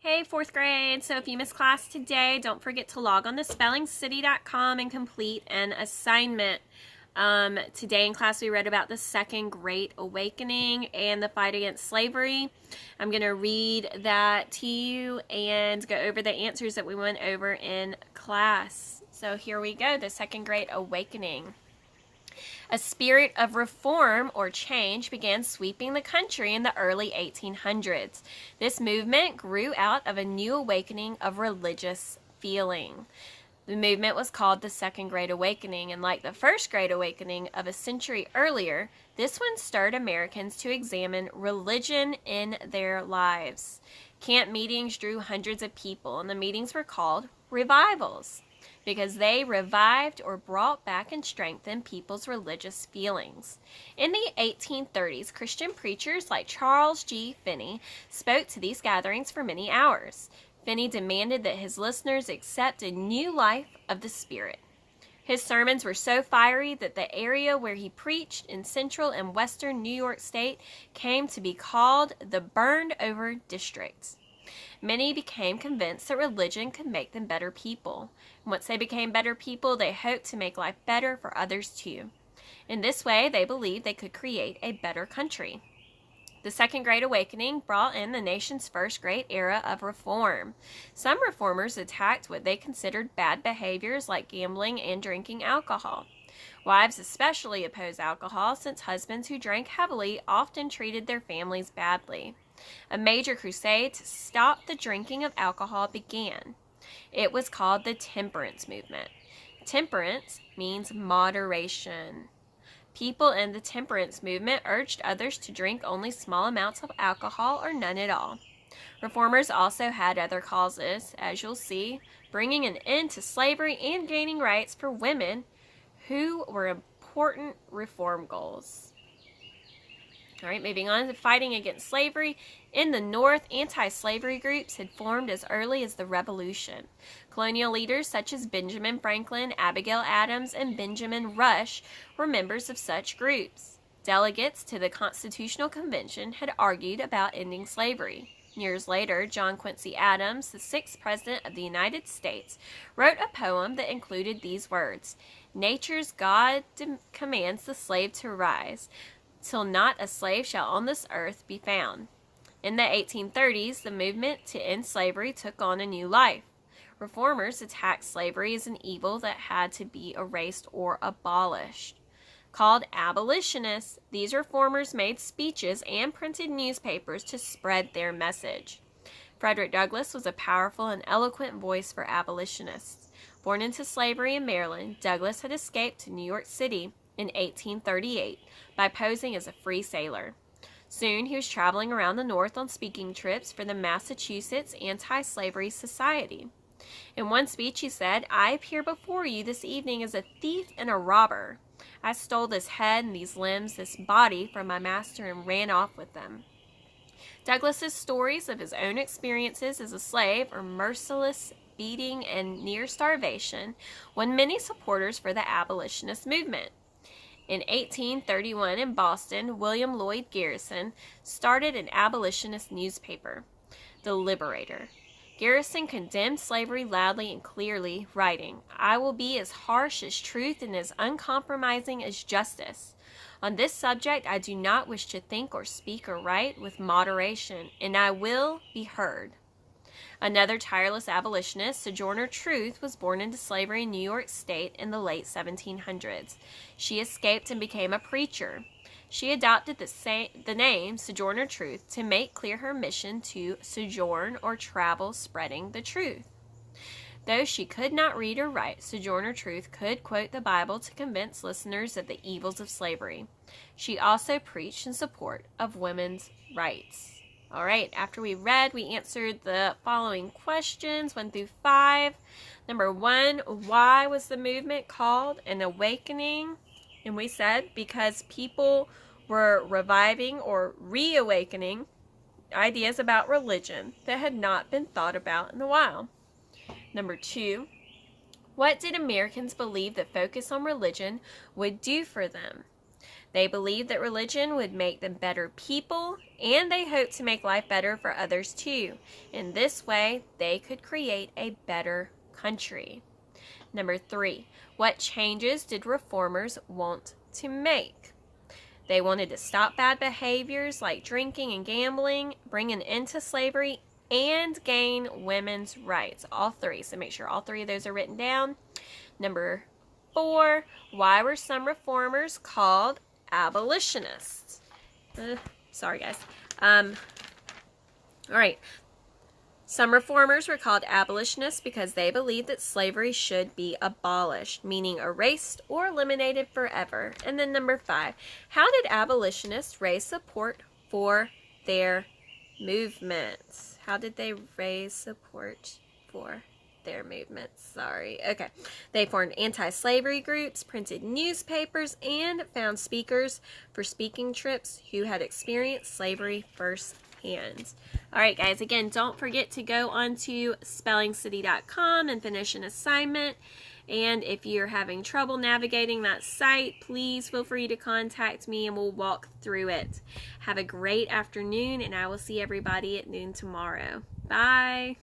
Hey, fourth grade. So if you missed class today, don't forget to log on to spellingcity.com and complete an assignment. Today in class, we read about the Second Great Awakening and the fight against slavery. I'm going to read that to you and go over the answers that we went over in class. So here we go, the Second Great Awakening. A spirit of reform or change began sweeping the country in the early 1800s. This movement grew out of a new awakening of religious feeling. The movement was called the Second Great Awakening, and like the First Great Awakening of a century earlier, this one stirred Americans to examine religion in their lives. Camp meetings drew hundreds of people, and the meetings were called revivals because they revived or brought back and strengthened people's religious feelings. In the 1830s, Christian preachers like Charles G. Finney spoke to these gatherings for many hours. Finney demanded that his listeners accept a new life of the Spirit. His sermons were so fiery that the area where he preached in central and western New York State came to be called the Burned Over District. Many became convinced that religion could make them better people. Once they became better people, they hoped to make life better for others too. In this way, they believed they could create a better country. The Second Great Awakening brought in the nation's first great era of reform. Some reformers attacked what they considered bad behaviors like gambling and drinking alcohol. Wives especially opposed alcohol, since husbands who drank heavily often treated their families badly. A major crusade to stop the drinking of alcohol began. It was called the Temperance Movement. Temperance means moderation. People in the temperance movement urged others to drink only small amounts of alcohol or none at all. Reformers also had other causes, as you'll see, bringing an end to slavery and gaining rights for women, who were important reform goals. All right, moving on to fighting against slavery. In the North, anti-slavery groups had formed as early as the Revolution. Colonial leaders such as Benjamin Franklin, Abigail Adams, and Benjamin Rush were members of such groups. Delegates to the Constitutional Convention had argued about ending slavery. Years later, John Quincy Adams, the sixth president of the United States, wrote a poem that included these words: "Nature's God commands the slave to rise, till not a slave shall on this earth be found." In the 1830s, the movement to end slavery took on a new life. Reformers attacked slavery as an evil that had to be erased or abolished. Called abolitionists, these reformers made speeches and printed newspapers to spread their message. Frederick Douglass was a powerful and eloquent voice for abolitionists. Born into slavery in Maryland, Douglass had escaped to New York City in 1838 by posing as a free sailor. Soon he was traveling around the North on speaking trips for the Massachusetts Anti-Slavery Society. In one speech he said, "I appear before you this evening as a thief and a robber. I stole this head and these limbs, this body from my master, and ran off with them." Douglass's stories of his own experiences as a slave or merciless beating and near starvation won many supporters for the abolitionist movement. In 1831 in Boston, William Lloyd Garrison started an abolitionist newspaper, The Liberator. Garrison condemned slavery loudly and clearly, writing, "I will be as harsh as truth and as uncompromising as justice. On this subject I do not wish to think or speak or write with moderation, and I will be heard." Another tireless abolitionist, Sojourner Truth, was born into slavery in New York State in the late 1700s. She escaped and became a preacher. She adopted the name Sojourner Truth to make clear her mission to sojourn or travel spreading the truth. Though she could not read or write, Sojourner Truth could quote the Bible to convince listeners of the evils of slavery. She also preached in support of women's rights. All right, after we read, we answered the following questions, 1 through 5. Number 1, why was the movement called an awakening? And we said because people were reviving or reawakening ideas about religion that had not been thought about in a while. Number 2, what did Americans believe that focus on religion would do for them? They believed that religion would make them better people, and they hoped to make life better for others too. In this way, they could create a better country. Number 3, what changes did reformers want to make? They wanted to stop bad behaviors like drinking and gambling, bring an end to slavery, and gain women's rights. All 3. So make sure all 3 of those are written down. Number 4, why were some reformers called abolitionists? Sorry, guys. All right. Some reformers were called abolitionists because they believed that slavery should be abolished, meaning erased or eliminated forever. And then number 5, how did abolitionists raise support for their movements? How did they raise support for their movements? Sorry. Okay. They formed anti-slavery groups, printed newspapers, and found speakers for speaking trips who had experienced slavery firsthand. All right, guys, again, don't forget to go onto spellingcity.com and finish an assignment. And if you're having trouble navigating that site, please feel free to contact me and we'll walk through it. Have a great afternoon, and I will see everybody at noon tomorrow. Bye.